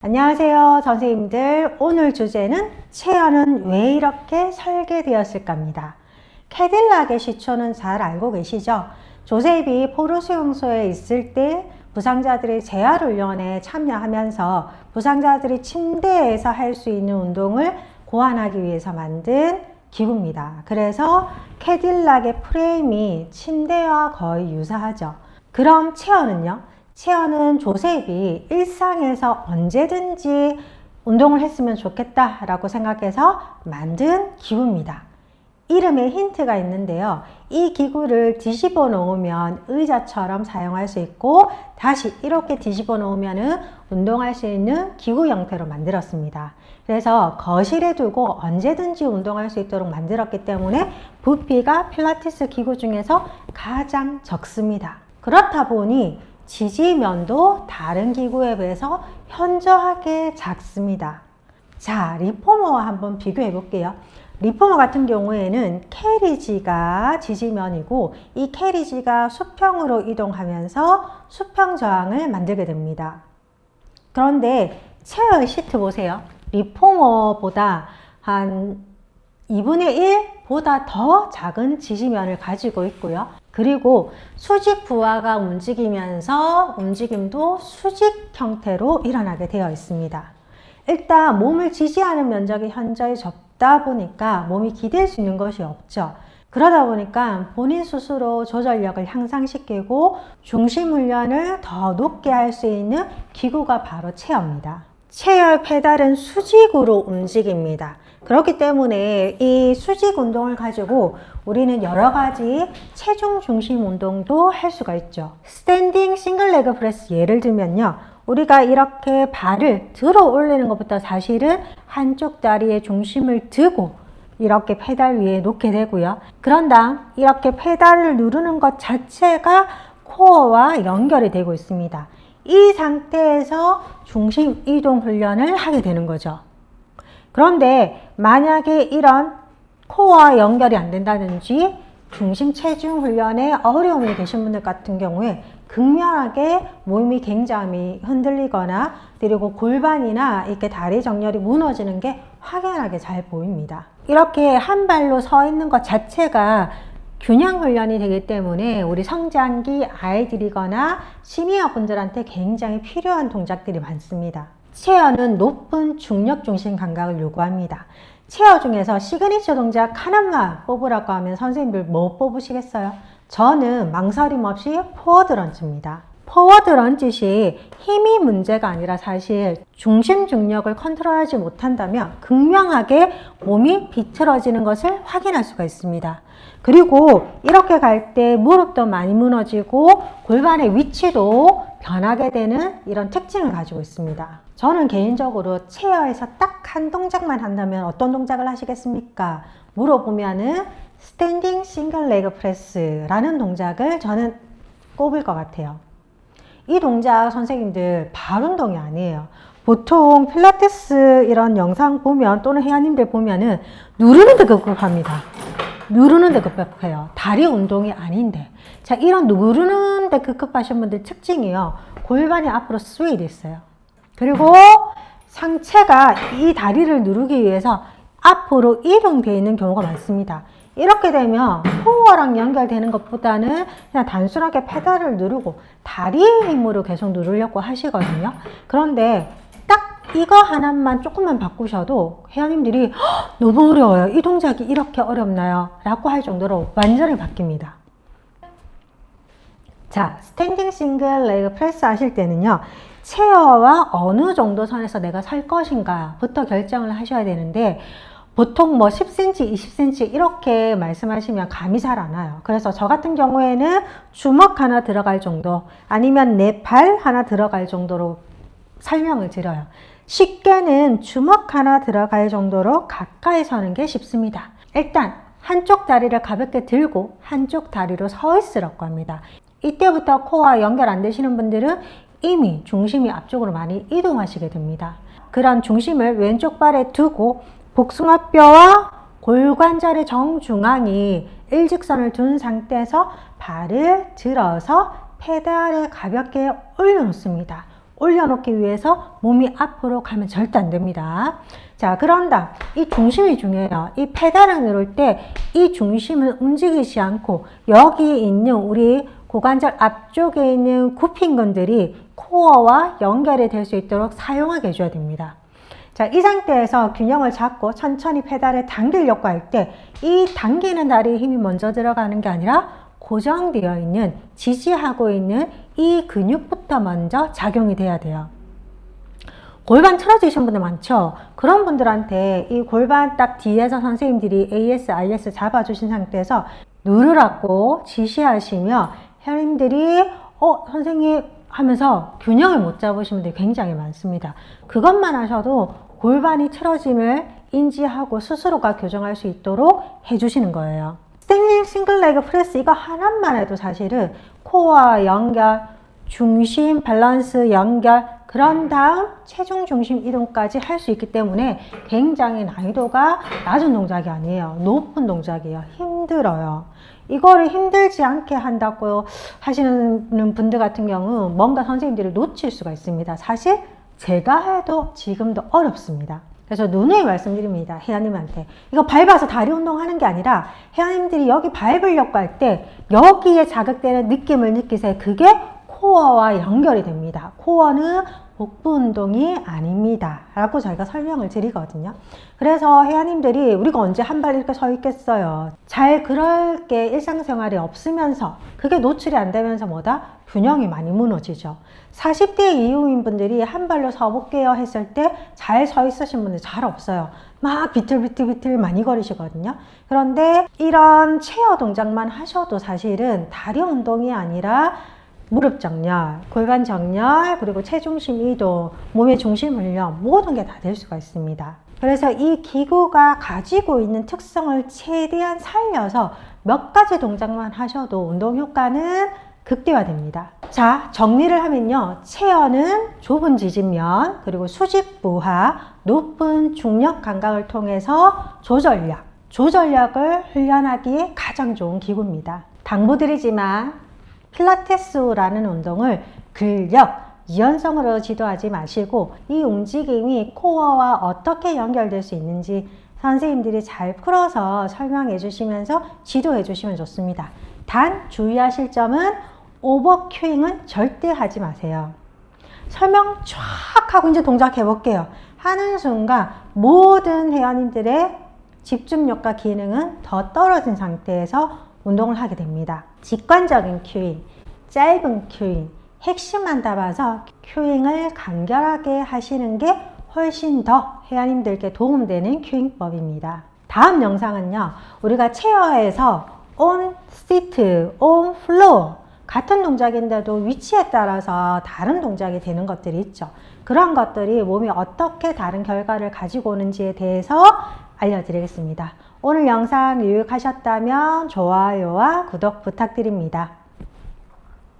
안녕하세요, 선생님들. 오늘 주제는 체어는 왜 이렇게 설계되었을까입니다. 캐딜락의 시초는 잘 알고 계시죠? 조셉이 포로수용소에 있을 때 부상자들이 재활훈련에 참여하면서 부상자들이 침대에서 할 수 있는 운동을 고안하기 위해서 만든 기구입니다. 그래서 캐딜락의 프레임이 침대와 거의 유사하죠. 그럼 체어는요? 체어는 조셉이 일상에서 언제든지 운동을 했으면 좋겠다라고 생각해서 만든 기구입니다. 이름에 힌트가 있는데요. 이 기구를 뒤집어 놓으면 의자처럼 사용할 수 있고 다시 이렇게 뒤집어 놓으면 운동할 수 있는 기구 형태로 만들었습니다. 그래서 거실에 두고 언제든지 운동할 수 있도록 만들었기 때문에 부피가 필라테스 기구 중에서 가장 적습니다. 그렇다 보니 지지면도 다른 기구에 비해서 현저하게 작습니다. 자, 리포머와 한번 비교해 볼게요. 리포머 같은 경우에는 캐리지가 지지면이고 이 캐리지가 수평으로 이동하면서 수평 저항을 만들게 됩니다. 그런데 체어의 시트 보세요. 리포머보다 한 2분의 1보다 더 작은 지지면을 가지고 있고요. 그리고 수직 부하가 움직이면서 움직임도 수직 형태로 일어나게 되어 있습니다. 일단 몸을 지지하는 면적이 현저히 적다 보니까 몸이 기댈 수 있는 것이 없죠. 그러다 보니까 본인 스스로 조절력을 향상시키고 중심 훈련을 더 높게 할 수 있는 기구가 바로 체어입니다. 체어의 페달은 수직으로 움직입니다. 그렇기 때문에 이 수직 운동을 가지고 우리는 여러 가지 체중 중심 운동도 할 수가 있죠. 스탠딩 싱글 레그 프레스 예를 들면요. 우리가 이렇게 발을 들어 올리는 것부터 사실은 한쪽 다리에 중심을 두고 이렇게 페달 위에 놓게 되고요. 그런 다음 이렇게 페달을 누르는 것 자체가 코어와 연결이 되고 있습니다. 이 상태에서 중심 이동 훈련을 하게 되는 거죠. 그런데 만약에 이런 코어와 연결이 안 된다든지 중심 체중 훈련에 어려움이 계신 분들 같은 경우에 극명하게 몸이 굉장히 흔들리거나 그리고 골반이나 이렇게 다리 정렬이 무너지는 게 확연하게 잘 보입니다. 이렇게 한 발로 서 있는 것 자체가 균형 훈련이 되기 때문에 우리 성장기 아이들이거나 시니어 분들한테 굉장히 필요한 동작들이 많습니다. 체어는 높은 중력 중심 감각을 요구합니다. 체어 중에서 시그니처 동작 하나만 뽑으라고 하면 선생님들 뭐 뽑으시겠어요? 저는 망설임 없이 포워드 런지입니다. 포워드 런짓이 힘이 문제가 아니라 사실 중심 중력을 컨트롤하지 못한다면 극명하게 몸이 비틀어지는 것을 확인할 수가 있습니다. 그리고 이렇게 갈 때 무릎도 많이 무너지고 골반의 위치도 변하게 되는 이런 특징을 가지고 있습니다. 저는 개인적으로 체어에서 딱 한 동작만 한다면 어떤 동작을 하시겠습니까? 물어보면은 스탠딩 싱글 레그 프레스라는 동작을 저는 꼽을 것 같아요. 이 동작 선생님들 발 운동이 아니에요. 보통 필라테스 이런 영상 보면 또는 회원님들 보면은 누르는데 급급합니다. 누르는데 급급해요. 다리 운동이 아닌데. 자, 이런 누르는데 급급하신 분들 특징이요. 골반이 앞으로 스웨이 됐어요. 그리고 상체가 이 다리를 누르기 위해서 앞으로 이동되어 있는 경우가 많습니다. 이렇게 되면 코어랑 연결되는 것보다는 그냥 단순하게 페달을 누르고 다리의 힘으로 계속 누르려고 하시거든요. 그런데 딱 이거 하나만 조금만 바꾸셔도 회원님들이 너무 어려워요. 이 동작이 이렇게 어렵나요? 라고 할 정도로 완전히 바뀝니다. 자, 스탠딩 싱글 레그 프레스 하실 때는요. 체어와 어느 정도 선에서 내가 설 것인가 부터 결정을 하셔야 되는데 보통 뭐 10cm, 20cm 이렇게 말씀하시면 감이 잘 안 와요. 그래서 저 같은 경우에는 주먹 하나 들어갈 정도 아니면 내 발 하나 들어갈 정도로 설명을 드려요. 쉽게는 주먹 하나 들어갈 정도로 가까이 서는 게 쉽습니다. 일단 한쪽 다리를 가볍게 들고 한쪽 다리로 서 있으라고 합니다. 이때부터 코어와 연결 안 되시는 분들은 이미 중심이 앞쪽으로 많이 이동하시게 됩니다. 그런 중심을 왼쪽 발에 두고 복숭아뼈와 골관절의 정중앙이 일직선을 둔 상태에서 발을 들어서 페달을 가볍게 올려놓습니다. 올려놓기 위해서 몸이 앞으로 가면 절대 안 됩니다. 자, 그런다. 이 중심이 중요해요. 이 페달을 누를 때 이 중심을 움직이지 않고 여기 있는 우리 고관절 앞쪽에 있는 굽힌근들이 코어와 연결이 될 수 있도록 사용하게 해줘야 됩니다. 자, 이 상태에서 균형을 잡고 천천히 페달을 당기려고 할 때 이 당기는 다리에 힘이 먼저 들어가는 게 아니라 고정되어 있는, 지지하고 있는 이 근육부터 먼저 작용이 돼야 돼요. 골반 틀어지신 분들 많죠? 그런 분들한테 이 골반 딱 뒤에서 선생님들이 AS, IS 잡아주신 상태에서 누르라고 지시하시며 회원님들이 선생님 하면서 균형을 못 잡으신 분들이 굉장히 많습니다. 그것만 하셔도 골반이 틀어짐을 인지하고 스스로가 교정할 수 있도록 해주시는 거예요. 스탠딩 싱글레그 프레스 이거 하나만 해도 사실은 코어와 연결, 중심 밸런스 연결, 그런 다음 체중 중심 이동까지 할 수 있기 때문에 굉장히 난이도가 낮은 동작이 아니에요. 높은 동작이에요. 힘들어요. 이거를 힘들지 않게 한다고 하시는 분들 같은 경우 뭔가 선생님들이 놓칠 수가 있습니다. 사실 제가 해도 지금도 어렵습니다. 그래서 누누이 말씀드립니다. 회원님한테. 이거 밟아서 다리 운동하는 게 아니라 회원님들이 여기 밟으려고 할 때 여기에 자극되는 느낌을 느끼세요. 그게 코어와 연결이 됩니다. 코어는 복부 운동이 아닙니다. 라고 저희가 설명을 드리거든요. 그래서 회원님들이 우리가 언제 한 발 이렇게 서 있겠어요. 잘 그럴 게 일상생활에 없으면서 그게 노출이 안 되면서 뭐다? 균형이 많이 무너지죠. 40대 이후인 분들이 한 발로 서볼게요 했을 때 잘 서 있으신 분들 잘 없어요. 막 비틀비틀 많이 거리시거든요. 그런데 이런 체어 동작만 하셔도 사실은 다리 운동이 아니라 무릎 정렬, 골반 정렬, 그리고 체중심 이동, 몸의 중심 훈련 모든 게 다 될 수가 있습니다. 그래서 이 기구가 가지고 있는 특성을 최대한 살려서 몇 가지 동작만 하셔도 운동 효과는 극대화됩니다. 자, 정리를 하면요. 체어는 좁은 지지면, 그리고 수직 부하, 높은 중력 감각을 통해서 조절력을 훈련하기에 가장 좋은 기구입니다. 당부드리지만 필라테스라는 운동을 근력, 유연성으로 지도하지 마시고 이 움직임이 코어와 어떻게 연결될 수 있는지 선생님들이 잘 풀어서 설명해 주시면서 지도해 주시면 좋습니다. 단 주의하실 점은 오버큐잉은 절대 하지 마세요. 설명 쫙 하고 이제 동작 해볼게요. 하는 순간 모든 회원님들의 집중력과 기능은 더 떨어진 상태에서 운동을 하게 됩니다. 직관적인 큐잉, 짧은 큐잉, 핵심만 잡아서 큐잉을 간결하게 하시는 게 훨씬 더 회원님들께 도움되는 큐잉법입니다. 다음 영상은요. 우리가 체어에서 on 시트, on 플로어 같은 동작인데도 위치에 따라서 다른 동작이 되는 것들이 있죠. 그런 것들이 몸이 어떻게 다른 결과를 가지고 오는지에 대해서 알려드리겠습니다. 오늘 영상 유익하셨다면 좋아요와 구독 부탁드립니다.